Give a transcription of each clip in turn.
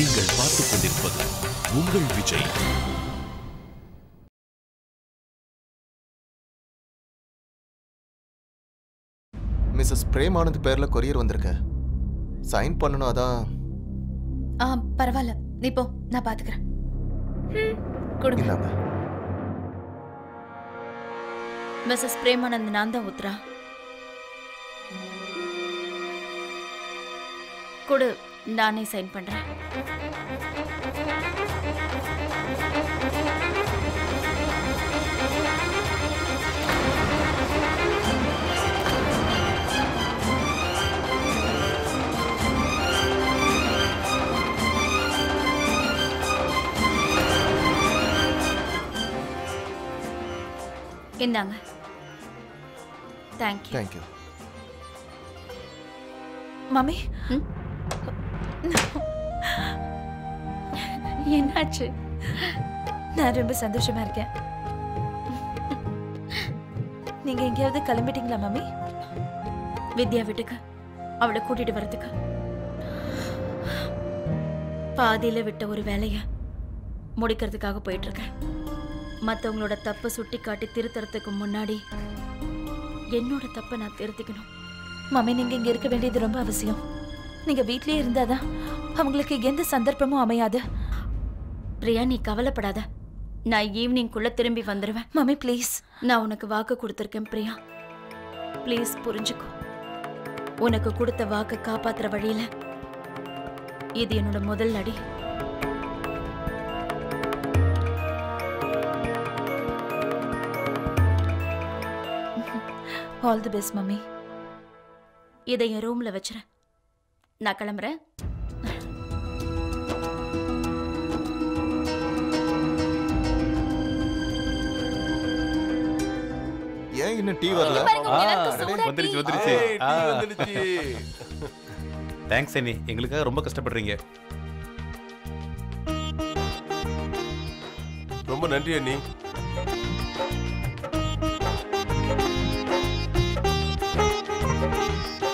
நீங்கள் பார்த்துக் கொண்டிருப்பது உங்கள் விஜய். மிஸ்ஸஸ் பிரேமானந்த் பேர்ல கொரியர் வந்திருக்கு. சைன் பண்ணணும். அதான். பரவாயில்ல, நீ போ, நான் பாத்துக்கிறேன். கொடுங்க. மிஸ்ஸஸ் பிரேமானந்த், நான் தான் உத்ரா. கொடு, நானே சைன் பண்றேன். இந்தாங்க. தேங்க்யூ. தேங்க்யூ. மம்மி, என்னாச்சு? நான் ரொம்ப சந்தோஷமா இருக்கேன். நீங்க எங்கேயாவது கிளம்பிட்டீங்களா மம்மி? வித்யா வீட்டுக்கு அவளை கூட்டிட்டு வரதுக்கு. பாதியில விட்ட ஒரு வேலைய முடிக்கிறதுக்காக போயிட்டு இருக்கேன். மற்றவங்களோட தப்பை சுட்டி காட்டி திருத்தறதுக்கு முன்னாடி என்னோட தப்பை நான் திருத்திக்கணும். மம்மி, நீங்க இங்க இருக்க வேண்டியது ரொம்ப அவசியம். நீங்க வீட்லயே இருந்தாதான் அவங்களுக்கு எந்த சந்தர்ப்பமும் அமையாது. பிரியா, நீ கவலைப்படாத. நான் ஈவினிங்குள்ள திரும்பி வந்துடுவேன். மம்மி ப்ளீஸ், நான் உனக்கு வாக்கு கொடுத்துருக்கேன் பிரியா. ப்ளீஸ் புரிஞ்சுக்கோ. உனக்கு கொடுத்த வாக்கு காப்பாத்துற வழியில இது என்னோட முதல் அடி. All the best mummy. இதை என் ரூம்ல வச்சிரு. நான் கிளம்புறேன். ஏன் இன்னும் டீ வரல? வந்துருச்சு. தேங்க்ஸ் அண்ணி, எங்களுக்காக ரொம்ப கஷ்டப்படுறீங்க. ரொம்ப நன்றி அண்ணி.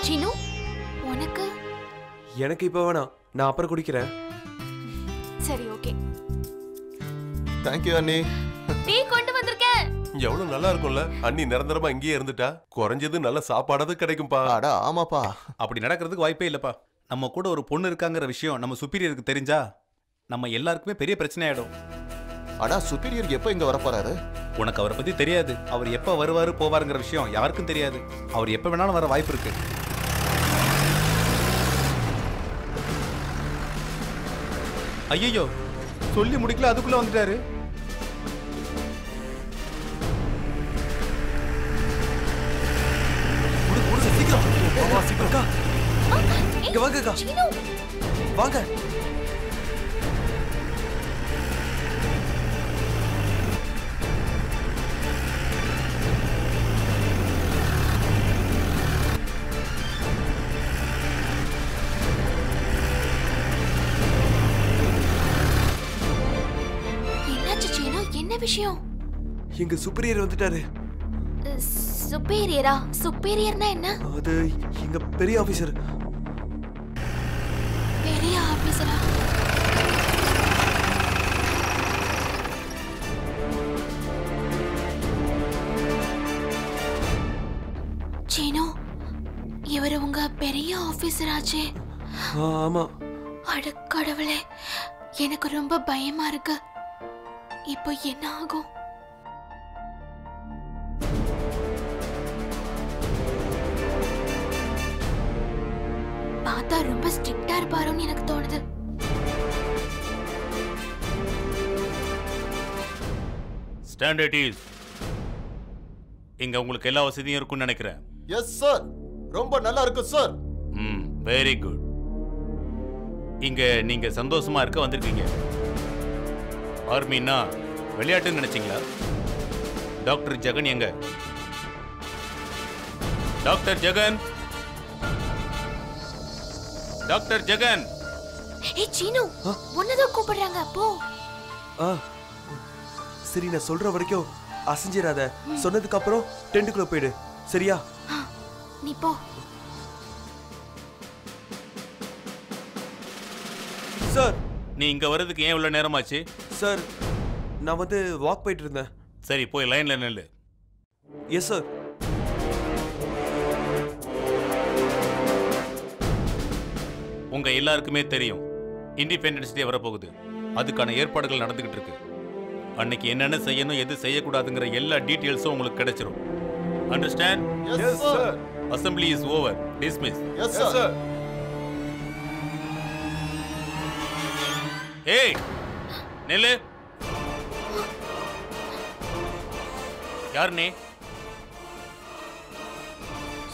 சினு, உனக்கு? எனக்கு இப்ப வேணாம், நான் அப்புறம் குடிக்கிறேன். சரி, ஓகே. தேங்க்யூ அண்ணி. டீ கொண்டு வந்திருக்கேன். எவ்வளவு நல்லா இருக்கும்ல, அண்ணி நிரந்தரமா இங்கேயே இருந்துட்டா குறைஞ்சது நல்ல சாப்பாடாவது கிடைக்கும்பா. அடா ஆமாப்பா. அப்படி நடக்கிறதுக்கு வாய்ப்பே இல்லப்பா. நம்ம கூட ஒரு பொண்ணு இருக்காங்கிற விஷயம் நம்ம சுப்பீரியருக்கு தெரிஞ்சா நம்ம எல்லாருக்குமே பெரிய பிரச்சனை ஆயிடும். அடா, சுப்பீரியர் எப்ப இங்க வர போறாரு? உனக்கு அவரை பத்தி தெரியாது. அவர் எப்ப வருவாரு போவாருங்கிற விஷயம் யாருக்கும் தெரியாது. அவர் எப்ப வேணாலும் வர வாய்ப்பு இருக்கு. ஐயோ, சொல்லி முடிக்கல, அதுக்குள்ள வந்துட்டாரு. இங்க வாங்க. வாங்க. என்னாச்சு சீனு? என்ன விஷயம்? எங்க சுப்பீரியர் வந்துட்டாரு. சுப்பீரியரா? சுப்பீரியர்னா என்ன? அது எங்க பெரிய ஆபீசர். பெரிய ஆபீசரா? சீனு, இவர் உங்க பெரிய ஆபீசர் ஆச்சே? ஆமா. அட கடவுளே, எனக்கு ரொம்ப பயமா இருக்கு. இப்போ என்ன ஆகும்? பார்த்தா ரொம்ப ஸ்ட்ரிக்ட்டா இருப்பாருன்னு எனக்கு தோணுது. ஸ்டாண்டர்ட் இஸ் இங்க உங்களுக்கு எல்லா வசதியும் இருக்கும்னு நினைக்கிறேன். எஸ் சார், ரொம்ப நல்லா இருக்கு சார். Very good. இங்க நீங்க சந்தோஷமா இருக்க வந்திருக்கீங்க. ஆர்மின்னா விளையாட்டுன்னு நினைச்சீங்களா? டாக்டர் ஜெகன் எங்க? Doctor Jagan, doctor Jagan. ஏய் சீனு, உன்னதான் கூப்பிடுறாங்க, போ. சரி, நான் சொல்ற வரைக்கும் அசஞ்சிராத. சொன்னதுக்கு அப்புறம் டென்ட்டுக்குள்ள போயிடு, சரியா? நீ போ. சார், நீ இங்க வர்றதுக்கு ஏன் இவ்வளவு நேரமாச்சு? சார் நான் வந்து வாக் போயிட்டு இருந்தேன். சரி போய் லைன்ல நில்லு. Yes sir. உங்க எல்லாருக்குமே தெரியும் இண்டிபெண்டன்ஸ் டே வரப்போகுது. அதுக்கான ஏற்பாடுகள் நடந்துகிட்டு இருக்கு. அன்னைக்கு என்னென்ன செய்யணும் எது செய்யக்கூடாதுங்கிற எல்லா டீட்டெயில்ஸும் உங்களுக்கு கிடைச்சிரும். Understand? Yes sir. Assembly is over. Dismiss. Yes sir. Hey நில்லு. யார் நீ?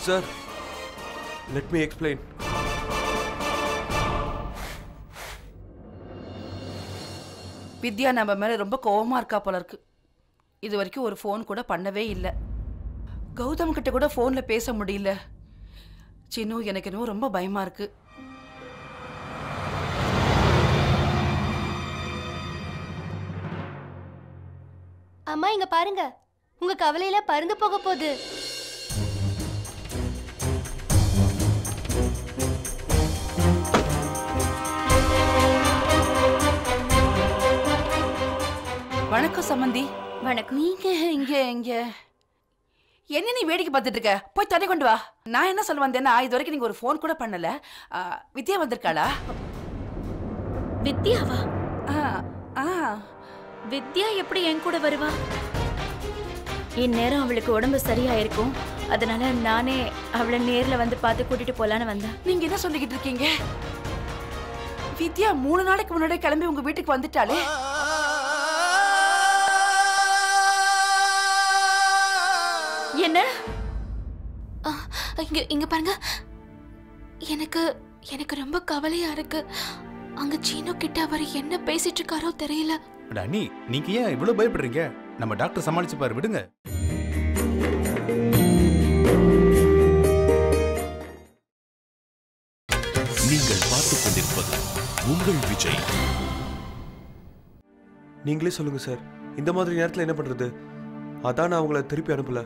Sir let me explain. Vidya நம்ம மேல ரொம்ப கோவமா இருக்கா போல இருக்கு. இது வரைக்கும் ஒரு ஃபோன் கூட பண்ணவே இல்லை. கௌதம் கிட்ட கூட ஃபோன்ல பேச முடியல. சின்னு எனக்கு இன்னும் ரொம்ப பயமா இருக்கு. அம்மா இங்க பாருங்க, உங்க கவலையில பறந்து போக போகுது. வணக்கம் சம்பந்தி. வணக்கம். நீங்க இங்க என்ன நீ வேடிக்கை பார்த்துட்டு இருக்க? போய் தண்ணி கொண்டு வா. நான் என்ன சொல்ல வந்தேன்னா, இது வரைக்கும் நீங்க ஒரு ஃபோன் கூட பண்ணல. வித்யா வந்திருக்காளா? வித்யாவா? ஆ வித்யா எப்படி என் கூட வருவா? இந்நேரம் அவளுக்கு உடம்பு சரியா இருக்கும். அதனால நானே அவளை நேர்ல வந்து பார்த்து கூட்டிட்டு போலான்னு வந்தேன். நீங்க என்ன சொல்லிக்கிட்டு இருக்கீங்க? வித்யா 3 நாளைக்கு முன்னாடி கிளம்பி உங்க வீட்டுக்கு வந்துட்டாளே. என்ன? இங்க பாருங்க, எனக்கு ரொம்ப கவலையா இருக்கு. அங்க சீனு கிட்ட அவர் என்ன பேசிட்டு இருக்காரோ தெரியல. அண்ணி நீங்க ஏன் இவ்வளவு பயப்படுறீங்க? நம்ம டாக்டர் சமாளிச்சு பாரு, விடுங்க. நீங்கள் பார்த்துக் கொண்டிருப்பது உங்கள் விஜய். நீங்களே சொல்லுங்க சார், இந்த மாதிரி நேரத்தில் என்ன பண்றது? அதான் நான் அவங்கள திருப்பி அனுப்பல.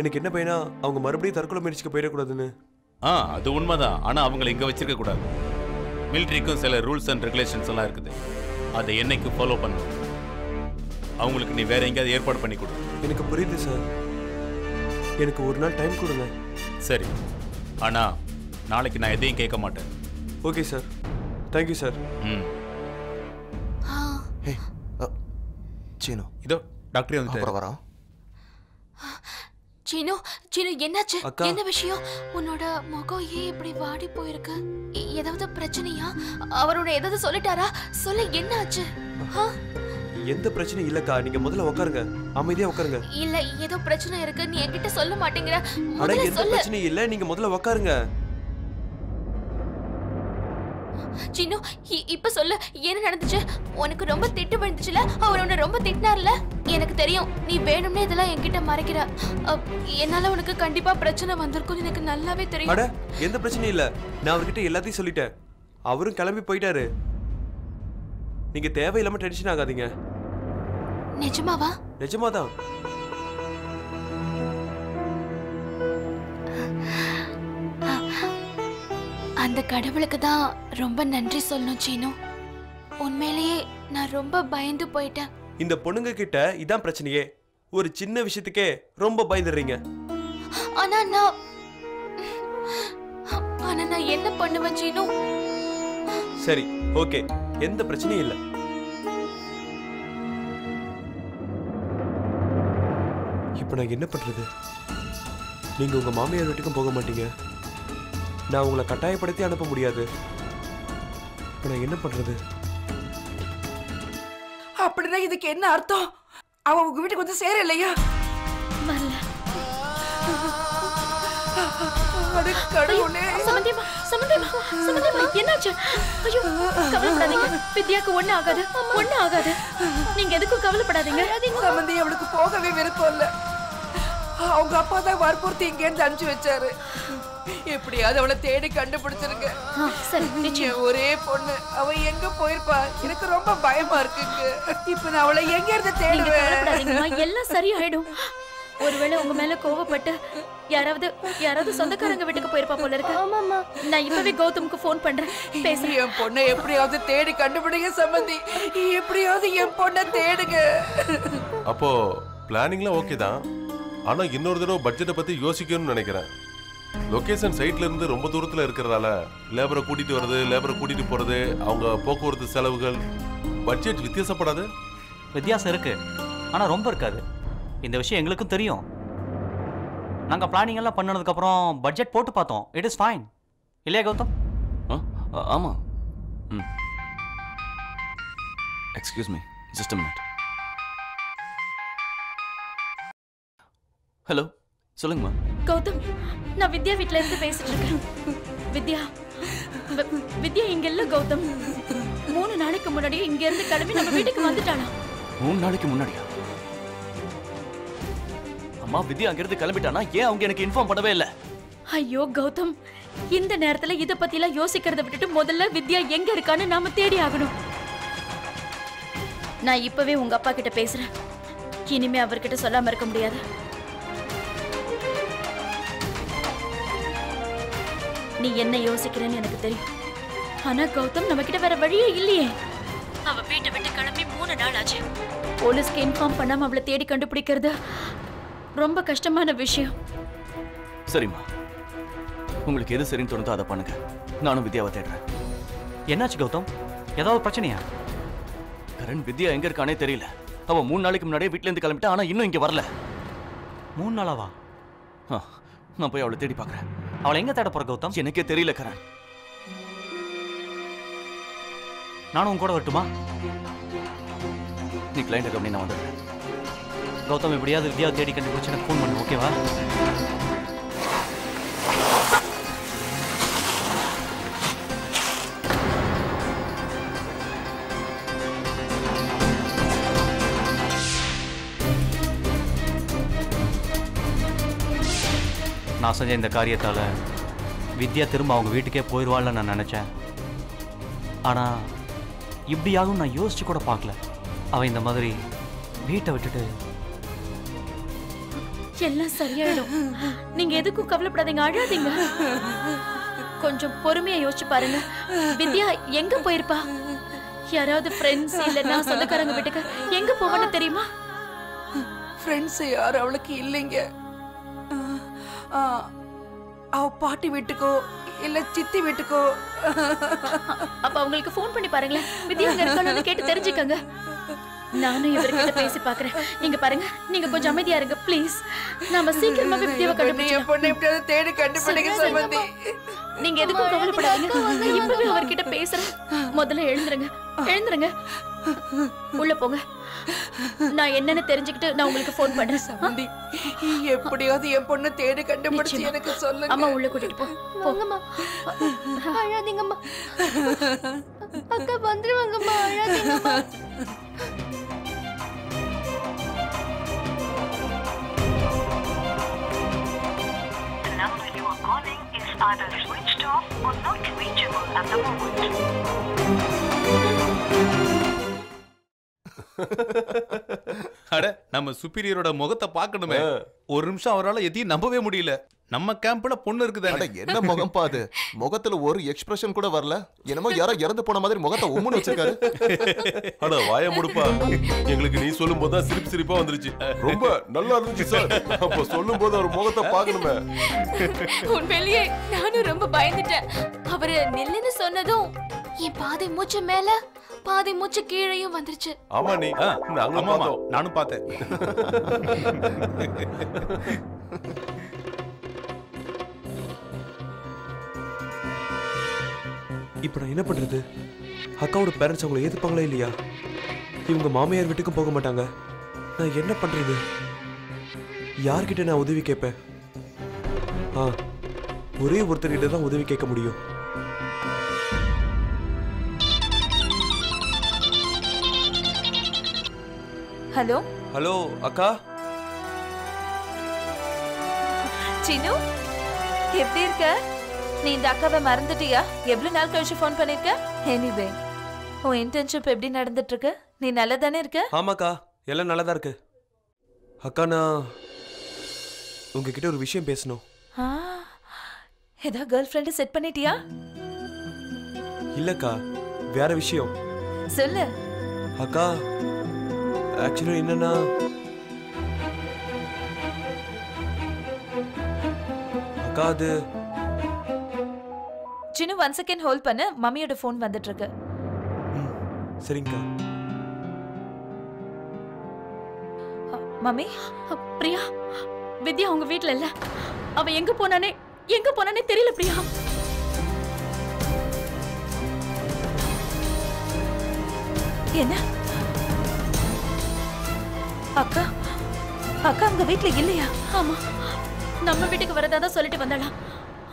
எனக்கு என்ன பையனா அவங்க மறுபடியும் தற்கொலை முயற்சிக்கு போயிடக்கூடாதுன்னு. அது உண்மைதான். ஆனா அவங்களை இங்க வச்சிருக்க கூடாது. மிலிட்டரிக்கும் சில ரூல்ஸ் அண்ட் ரெகுலேஷன்ஸ் எல்லாம் இருக்குது. அதை என்னைக்கு ஃபாலோ பண்ணணும். அவங்களுக்கு நீ வேற எங்கேயாவது ஏற்பாடு பண்ணி கொடு. எனக்கு புரியுது சார், எனக்கு ஒரு நாள் டைம் கொடுங்க. சரி, ஆனா நாளைக்கு நான் எதையும் கேட்க மாட்டேன். Okay sir, thank you sir. Hey Seenu, இதோ டாக்டரே வந்துட்டாரு. அப்புறம் வரோம். சீனு என்னாச்சு? அக்கா. என்ன விஷயம்? உன்னோட முகம் ஏன் இப்படி வாடி போயிருக்கு? ஏதாவது பிரச்சனையா? அவரோட ஏதாவது சொல்லிட்டாரா? சொல்ல என்ன ஆச்சு? எந்த பிரச்சனையும் இல்லக்கா, நீங்க முதல்ல உட்காருங்க, அமைதியா உட்காருங்க. இல்ல ஏதோ பிரச்சனை இருக்கு, நீ என்கிட்ட சொல்ல மாட்டேங்கிற. அட முதல்ல எந்த சொல்லு. பிரச்சனையும் இல்ல, நீங்க முதல்ல உட்காருங்க. சீனு இப்ப சொல்லு, என்ன நடந்துச்சு? உனக்கு ரொம்ப திட்டு விழுந்துச்சுல? அவர் உன்னை ரொம்ப திட்டினார்ல? எனக்கு தெரியும் நீ வேணும்னே இதெல்லாம் என்கிட்ட மறைக்கிற. என்னால உனக்கு கண்டிப்பா பிரச்சனை வந்திருக்கும், எனக்கு நல்லாவே தெரியும். அட எந்த பிரச்சனையும் இல்ல, நான் அவர்கிட்ட எல்லாத்தையும் சொல்லிட்டேன். அவரும் கிளம்பி போயிட்டாரு. நீங்க தேவையில்லாம டென்ஷன் ஆகாதீங்க. நிஜமாவா? நிஜமாதான். அந்த கடவுளுக்கு தான் ரொம்ப நன்றி சொல்லணும் சீனு. உண்மையிலேயே நான் ரொம்ப பயந்து போயிட்டேன். இந்த பொண்ணுங்க கிட்ட இதான் பிரச்சனையே, ஒரு சின்ன விஷயத்துக்கே ரொம்ப பயந்துடுறீங்க. ஆனா நான் என்ன பண்ணுவேன் சீனு? சரி ஓகே, எந்த பிரச்சனையும் இல்ல. இப்ப நான் என்ன பண்றது? நீங்க உங்க மாமியார் வீட்டுக்கும் போக மாட்டீங்க, நான் உங்களை கட்டாயப்படுத்தி அனுப்ப முடியாது. இப்ப நான் என்ன பண்றது? அப்படின்னா இதுக்கு என்ன அர்த்தம்? அவன் உங்க வீட்டுக்கு வந்து சேர இல்லையா? வரல. அட கடவுளே. சமந்தியம்மா என்னாச்சு? ஐயோ கவலைப்படாதீங்க, வித்யாக்கு ஒண்ணு ஆகாது. நீங்க எதுக்கும் கவலைப்படாதீங்க. சம்பந்தி அவளுக்கு போகவே விருப்பம் இல்ல. அவங்க அப்பா தான் வற்புறுத்தி இங்க இருந்து அனுப்பிச்சு வச்சாரு. எப்படியாவது அவளை தேடி கண்டுபிடிச்சிருங்க. என் ஒரே பொண்ணு, அவ எங்க போயிருப்பா? எனக்கு ரொம்ப பயமா இருக்குங்க. இப்ப நான் அவளை எங்க இருந்து தேடுவேன்? எல்லாம் சரியாயிடும். ஒருவேளை உங்க மேல கோவப்பட்டு யாராவது சொந்தக்காரங்க வீட்டுக்கு போயிருப்பா போல இருக்கு. ஆமாம்மா. நான் இப்பவே கௌதமுக்கு ஃபோன் பண்றேன், பேசுறேன். என் பொண்ணை எப்படியாவது தேடி கண்டுபிடிங்க சம்பந்தி. எப்படியாவது என் பொண்ணை தேடுங்க. அப்போ பிளானிங்லாம் ஓகே தான். ஆனா இன்னொரு தடவை பட்ஜெட்டை பத்தி யோசிக்கணும்னு நினைக்கிறேன். லொகேஷன் சைட்ல இருந்து ரொம்ப தூரத்துல இருக்கிறதால லேபரை கூட்டிட்டு வர்றது, லேபரை கூட்டிட்டு போறது, அவங்க போக்குவரத்து செலவுகள், பட்ஜெட் வித்தியாசப்படாது. வித்தியாசம் இருக்கு, ஆனா ரொம்ப இருக்காது. இந்த விஷயம் எங்களுக்கும் தெரியும். நாங்க பிளானிங் எல்லாம் பண்ணதுக்கு அப்புறம் பட்ஜெட் போட்டு பார்த்தோம். It is fine. இல்லையா கௌதம்? ஆமா. Excuse me, just a minute. Hello, சொல்லுங்கம்மா. கௌதம், நான் வித்யா வீட்ல இருந்து பேசிட்டு இருக்கேன். வித்யா இங்க இல்ல கௌதம். 3 நாளைக்கு முன்னாடி இங்க இருந்து கிளம்பி நம்ம வீட்டுக்கு வந்துட்டாளாம். 3 நாளைக்கு முன்னாடியா? அம்மா, வித்யா அங்கிருந்து கிளம்பிட்டானா? ஏன் அவங்க எனக்கு இன்ஃபார்ம் பண்ணவே இல்லை? ஐயோ கௌதம், இந்த நேரத்துல இத பத்தி எல்லாம் யோசிக்கிறத விட்டுட்டு முதல்ல வித்யா எங்க இருக்கான்னு நாம தேடி ஆகணும். நான் இப்பவே உங்க அப்பா கிட்ட பேசுறேன். இனிமே அவர்கிட்ட சொல்லாம இருக்க முடியாது. நீ என்ன யோசிக்கிறேன்னு எனக்கு தெரியும். ஆனா கௌதம், நம்ம கிட்ட வேற வழியே இல்லையே. அவ வீட்டை விட்டு கிளம்பி 3 நாள் ஆச்சு. போலீஸ்க்கு இன்ஃபார்ம் பண்ணாம அவளை தேடி கண்டுபிடிக்கிறது ரொம்ப கஷ்டமான விஷயம். சரிம்மா, உங்களுக்கு எது சரின்னு தோணுதோ அதை பண்ணுங்க. நானும் வித்யாவை தேடுறேன். என்னாச்சு கௌதம்? ஏதாவது பிரச்சனையா? கரண், வித்யா எங்க இருக்கானே தெரியல. அவ 3 நாளைக்கு முன்னாடியே வீட்டுல இருந்து கிளம்பிட்டா, ஆனா இன்னும் இங்க வரல. 3 நாளாவா? நான் போய் அவளை தேடி பார்க்கறேன். அவளை எங்க தேட போற கௌதம்? எனக்கே தெரியல கரண். நானும் உன் கூட வரட்டுமா? நீ கிளைண்ட் கம்பெனி, நான் வந்துடுறேன். கௌதம், எப்படியாவது வித்யாவை தேடி கண்டுபிடிச்சு எனக்கு ஃபோன் பண்ணு, ஓகேவா? நான் செஞ்ச இந்த காரியத்தால் வித்யா திரும்ப அவங்க வீட்டுக்கே போயிடுவாள்னு நான் நினச்சேன். ஆனால் இப்படியாகும் நான் யோசிச்சு கூட பார்க்கல. அவன் இந்த மாதிரி வீட்டை விட்டுட்டு. எல்லாம் சரியாயிடும். நீங்க எதுக்கும் கவலைப்படாதீங்க, அழாதீங்க. கொஞ்சம் பொறுமையா யோசிச்சு பாருங்க. வித்யா எங்க போயிருப்பா? யாராவது ஃப்ரெண்ட்ஸ் இல்லைன்னா சொந்தக்காரங்க வீட்டுக்கு எங்க போவான்னு தெரியுமா? ஃப்ரெண்ட்ஸ் யாரும் அவளுக்கு இல்லைங்க. அவ பாட்டி வீட்டுக்கோ இல்ல சித்தி வீட்டுக்கோ. அப்ப அவங்களுக்கு ஃபோன் பண்ணி பாருங்களேன், வித்யா எங்க இருக்கான்னு கேட்டு தெரிஞ்சுக்கங்க. நானும் இவர்கிட்ட பேசி பாக்குறேன். நீங்க பாருங்க, நீங்க கொஞ்சம் அமைதியா இருங்க ப்ளீஸ். நாம சீக்கிரமாவே வித்யாவை கண்டுபிடிச்சோம். பொண்ணை எப்படியாவது தேடி கண்டுபிடிங்க சம்பந்தி. நீங்க எதுக்கும் கவலைப்படாதீங்க. இப்பவே அவர்கிட்ட பேசுறேன். முதல்ல எழுந்துருங்க, எழுந்துருங்க. உள்ள போங்க. நான் என்னன்னு தெரிஞ்சுக்கிட்டு நான் உங்களுக்கு ஃபோன் பண்றேன். சம்பந்தி, எப்படியாவது என் பொண்ணை தேடி கண்டுபிடிச்சு எனக்கு சொல்லுங்க. அம்மா உள்ள கூட்டிட்டு போ. போங்கம்மா. அழாதீங்கம்மா. அக்கா வந்துருவாங்கம்மா, அழாதீங்கம்மா. Either switched off or not reachable at the moment. அட, நம்ம சுப்பீரியரோட முகத்தை பார்க்கணுமே. ஒரு நிமிஷம் அவரால் எதையும் நம்பவே முடியல. நம்ம கேம்ப்ல பொண்ணு இருக்குதானே. என்ன முகம் பாது, முகத்துல ஒரு எக்ஸ்பிரஷன் கூட வரல. என்னமோ யாரோ இறந்து போன மாதிரி முகத்தை உம்முன்னு வச்சிருக்காரு. அட வாய முடுப்பா, எங்களுக்கு நீ சொல்லும் போது தான் சிரிப்பா வந்துருச்சு. ரொம்ப நல்லா இருந்துச்சு சார். அப்ப சொல்லும் போது அவர் முகத்தை பார்க்கணுமே. உண்மையிலேயே நானும் ரொம்ப பயந்துட்டேன். அவரு நில்லுன்னு சொன்னதும் என் பாதி மூச்சு மேல பாதி மூச்சு கீழையும் வந்துருச்சு. ஆமா, நீ நாங்க பார்த்தோம். நானும் பார்த்தேன். இப்போ நான் என்ன பண்றது? அக்காவோட பேரண்ட்ஸ் அவங்களை ஏத்துப்பாங்களா இல்லையா? இவங்க மாமியார் வீட்டுக்கும் போக மாட்டாங்க. நான் என்ன பண்றது? யார்கிட்ட நான் உதவி கேட்பேன்? ஒரே ஒருத்தர்கிட்ட தான் உதவி கேட்க முடியும். ஹலோ ஹலோ அக்கா. சின்னு, எப்படி இருக்க? நீ இந்த அக்காவை மறந்துட்டியா? எவ்வளவு நாள் கழிச்சு ஃபோன் பண்ணிருக்க? எனிவே, உன் இன்டர்ன்ஷிப் எப்படி நடந்துட்டு இருக்கு? நீ நல்லா தானே இருக்க? ஆமாக்கா, எல்லாம் நல்லா தான் இருக்கு. அக்கா, நான் உங்ககிட்ட ஒரு விஷயம் பேசணும். ஏதா கேர்ள் ஃப்ரெண்ட் செட் பண்ணிட்டியா? இல்லக்கா, வேற விஷயம். சொல்லு. அக்கா, ஆக்சுவலி என்னன்னா அக்கா அது சின்ன 1 செகண்ட் ஹோல்ட் பண்ணு, மம்மியோட ஃபோன் வந்துட்டு இருக்கு. சரிங்கக்கா. மம்மி, பிரியா, வித்யா உங்க வீட்ல இல்ல. அவ எங்க போனானே தெரியல பிரியா. என்ன? அக்கா உங்க வீட்ல இல்லையா? ஆமா, நம்ம வீட்டுக்கு வரதா தான் சொல்லிட்டு வந்தாளா.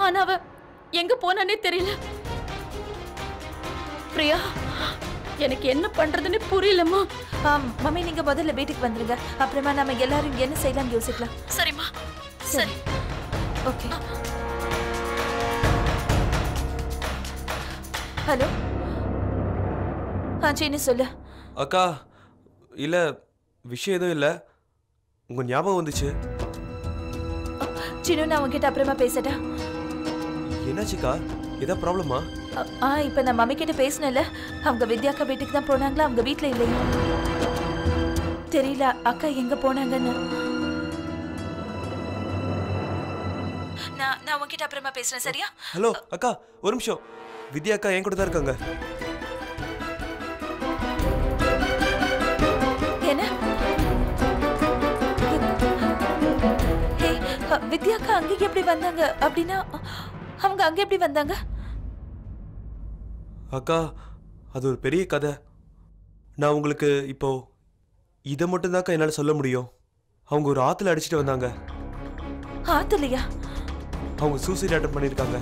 ஆனா அவ எங்க போனானே தெரியல. பிரியா, எனக்கு என்ன பண்றதுன்னு புரியலம்மா. மம்மி, நீங்க முதல்ல வீட்டுக்கு வந்துருங்க, அப்புறமா நம்ம எல்லாரும் என்ன செய்யலாம்னு யோசிக்கலாம். சரிம்மா. சரி, ஓகே. ஹலோ. சீனி சொல்லு. அக்கா, இல்ல விஷயம் எதுவும் இல்ல, உங்க ஞாபகம் வந்துச்சு. சின்ன, நான் உங்ககிட்ட அப்புறமா பேசட்டா? என்னாச்சுக்கா, ஏதா ப்ராப்ளமா? இப்ப நான் மம்மி கிட்ட பேசினேன்ல, அவங்க வித்யாக்கா வீட்டுக்கு தான் போனாங்களா, அவங்க வீட்ல இல்லையா தெரியல. அக்கா எங்க போனாங்கன்னு நான் உங்ககிட்ட அப்புறமா பேசுறேன், சரியா? ஹலோ அக்கா, ஒரு நிமிஷம். வித்யா அக்கா என் கூட தான் இருக்காங்க. என்ன? வித்யா அக்கா அங்க எப்படி வந்தாங்க? அப்படின்னா அவங்க அங்க எப்படி வந்தாங்க? அக்கா, அது ஒரு பெரிய கதை. நான் உங்களுக்கு இப்போ இதை மட்டும் தான் என்னால் சொல்ல முடியும். அவங்க ஒரு ஆத்துல அடிச்சுட்டு வந்தாங்க. ஆத்துலையா? அவங்க சூசைட் அட்டன் பண்ணியிருக்காங்க.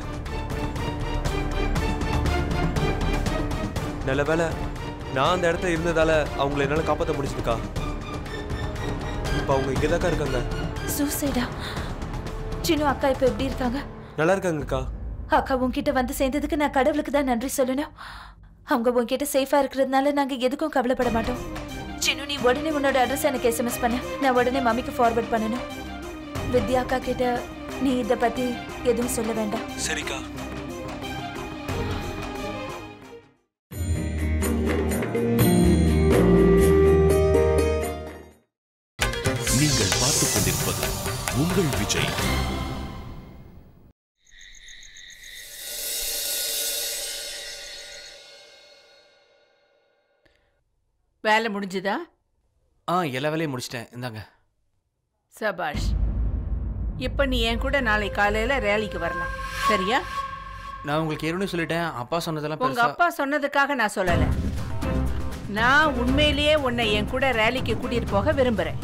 நல்ல வேலை நான் அந்த இடத்துல இருந்ததால அவங்கள என்னால் காப்பாற்ற முடிச்சதுக்கா. இப்போ அவங்க இங்கே தாக்கா இருக்காங்க. சூசைடா? சின்ன அக்கா இப்போ எப்படி இருக்காங்க? நல்லா இருக்காங்கக்கா. அக்கா உங்ககிட்ட வந்து சேர்ந்ததுக்கு நான் கடவுளுக்கு தான் நன்றி சொல்லணும். அவங்க உங்ககிட்ட சேஃபா இருக்கிறதுனால நாங்க எதுக்கும் கவலைப்பட மாட்டோம். சின்ன, நீ உடனே உன்னோட அட்ரஸ் எனக்கு SMS பண்ணு, நான் உடனே மம்மிக்கு ஃபார்வர்ட் பண்ணணும். வித்யா அக்கா கிட்ட நீ இதை பத்தி எதுவும் சொல்ல வேண்டாம். சரிக்கா. நீங்கள் பார்த்துக் கொண்டிருப்பது உங்கள் விஜய். வேலை முடிஞ்சுதா? எல்லா வேலையும் முடிச்சிட்டேன். இந்தாங்க. சபாஷ். இப்போ நீ என் கூட நாளை காலையில ரேலிக்கு வரலாம், சரியா? நான் உங்களுக்கு ஏற்கனவே சொல்லிட்டேன். அப்பா சொன்னதெல்லாம் உங்க அப்பா சொன்னதுக்காக நான் சொல்லலை. நான் உண்மையிலேயே உன்னை என் கூட ரேலிக்கு கூட்டிட்டு போக விரும்புறேன்.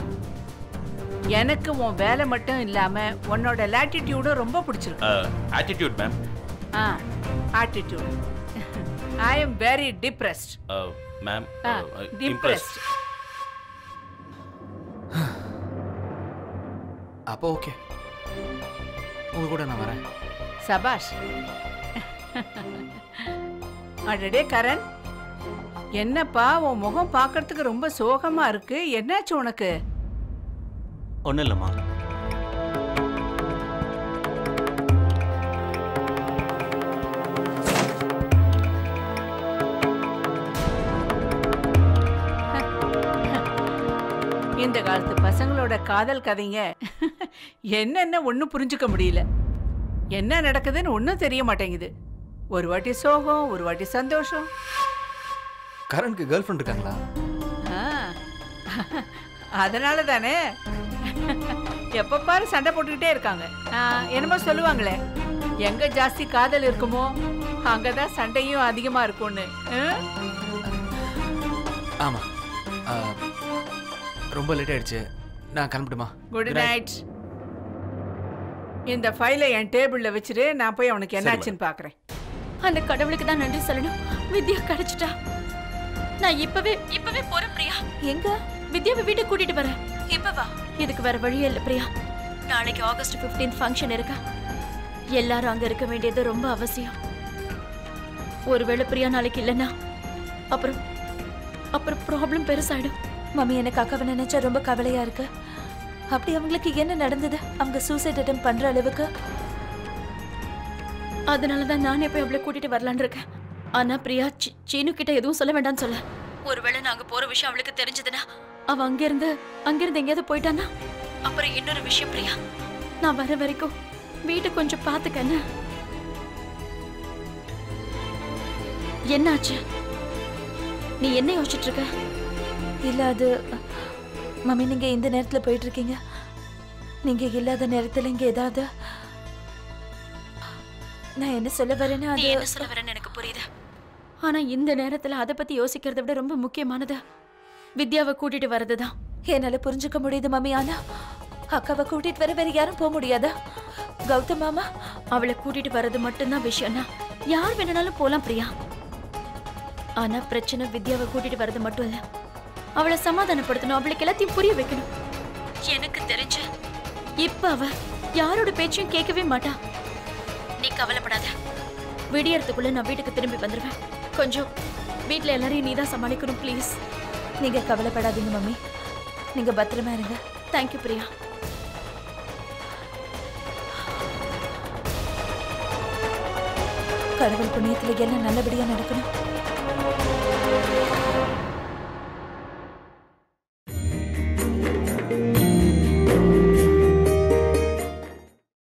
எனக்கு உன் வேலை மட்டும் இல்லாம உன்னோட லாட்டிடியூடும் ரொம்ப பிடிச்சிருக்கு. Attitude ma'am. Attitude. I am very depressed. Ma'am, depressed. அப்போ ஓகே, உங்க கூட நான் வரேன். சபாஷ். அடடே கரண், என்னப்பா உன் முகம் பார்க்கறதுக்கு ரொம்ப சோகமா இருக்கு. என்னாச்சு உனக்கு? ஒன்றும் இல்லைம்மா. இந்த காலத்து பசங்களோட காதல் கதைங்க என்னென்ன ஒன்றும் புரிஞ்சுக்க முடியல. என்ன நடக்குதுன்னு ஒன்றும் தெரிய மாட்டேங்குது. ஒரு வாட்டி சோகம், ஒரு வாட்டி சந்தோஷம். கரனுக்கு கேர்ள் ஃப்ரெண்ட் இருக்காங்களா? அதனால தானே எப்ப பாரு சண்டை போட்டுக்கிட்டே இருக்காங்க. என்னமோ சொல்லுவாங்களே, எங்க ஜாஸ்தி காதல் இருக்குமோ அங்கதான் சண்டையும் அதிகமா இருக்கும்னு. ஆமா, ரொம்ப லேட் ஆயிடுச்சு, நான் கிளம்பட்டுமா? Good night. இந்த ஃபைலை என் டேபிள்ல வச்சிரு, நான் போய் அவனுக்கு என்னாச்சுன்னு பாக்குறேன். அந்த கடவுளுக்கு தான் நன்றி சொல்லணும். வித்யா கிடைச்சிட்டா. நான் இப்பவே போறேன் பிரியா. எங்க? வித்யாவை வீட்டுக்கு கூட்டிட்டு வரேன். இப்பவா? இதுக்கு வேற வழியே இல்லை பிரியா. நாளைக்கு ஆகஸ்ட் 15 ஃபங்க்ஷன் இருக்கா. எல்லாரும் அங்க இருக்க வேண்டியது ரொம்ப அவசியம். ஒருவேளை பிரியா நாளைக்கு இல்லைன்னா அப்புறம் ப்ராப்ளம் பெருசாயிடும். மம்மி, எனக்கு அக்காவை நினைச்சா ரொம்ப கவலையா இருக்கு. அப்படி அவங்களுக்கு என்ன நடந்தது? அவங்க சூசைட் அட்டெம்ப்ட் பண்ற அளவுக்கு? அதனாலதான் நானே போய் அவளை கூட்டிட்டு வரலான்னு இருக்கேன். ஆனா பிரியா சீனு கிட்ட எதுவும் சொல்ல வேண்டாம்னு சொல்ல. ஒருவேளை நாங்க போற விஷயம் அவளுக்கு தெரிஞ்சதுன்னா அவ அங்கிருந்து எங்கேயாவது போயிட்டானா? அப்புறம் இன்னொரு விஷயம் பிரியா, நான் வர வரைக்கும் வீட்டை கொஞ்சம் பாத்துக்கன்னு. என்னாச்சு? நீ என்ன யோசிச்சுட்டு இருக்க? இல்ல அது மம்மி, நீங்க இந்த நேரத்துல போயிட்டு இருக்கீங்க. நீங்க இல்லாத நேரத்துல இங்க ஏதாவது நான் என்ன சொல்ல வரேன்னா நீ என்ன சொல்ல வரேன்னு எனக்கு புரியுது. ஆனா இந்த நேரத்துல அதை பத்தி யோசிக்கிறத விட ரொம்ப முக்கியமானது வித்யாவை கூட்டிட்டு வர்றதுதான். என்னால புரிஞ்சுக்க முடியுது மம்மி. ஆனா அக்காவை கூட்டிட்டு வர வேற யாரும் போக முடியாதா? கௌதம் மாமா அவளை கூட்டிட்டு வர்றது மட்டும்தான் விஷயம்னா யார் வேணும்னாலும் போலாம் பிரியா. ஆனா பிரச்சனை வித்யாவை கூட்டிட்டு வர்றது மட்டும் இல்ல, அவளை சமாதானப்படுத்தணும், அவளுக்கு எல்லாத்தையும் புரிய வைக்கணும். எனக்கு தெரிஞ்சு இப்ப அவ யாரோட பேச்சையும் கேட்கவே மாட்டா. நீ கவலைப்படாத, விடியறதுக்குள்ள நான் வீட்டுக்கு திரும்பி வந்துடுவேன். கொஞ்சம் வீட்டுல எல்லாரையும் நீதான் சமாளிக்கணும் ப்ளீஸ். நீங்க கவலைப்படாதீங்க மம்மி, நீங்க பத்திரமா இருங்க. தேங்க்யூ பிரியா. கடவுள் புண்ணியத்துல எல்லாம் நல்லபடியா நடக்கணும்.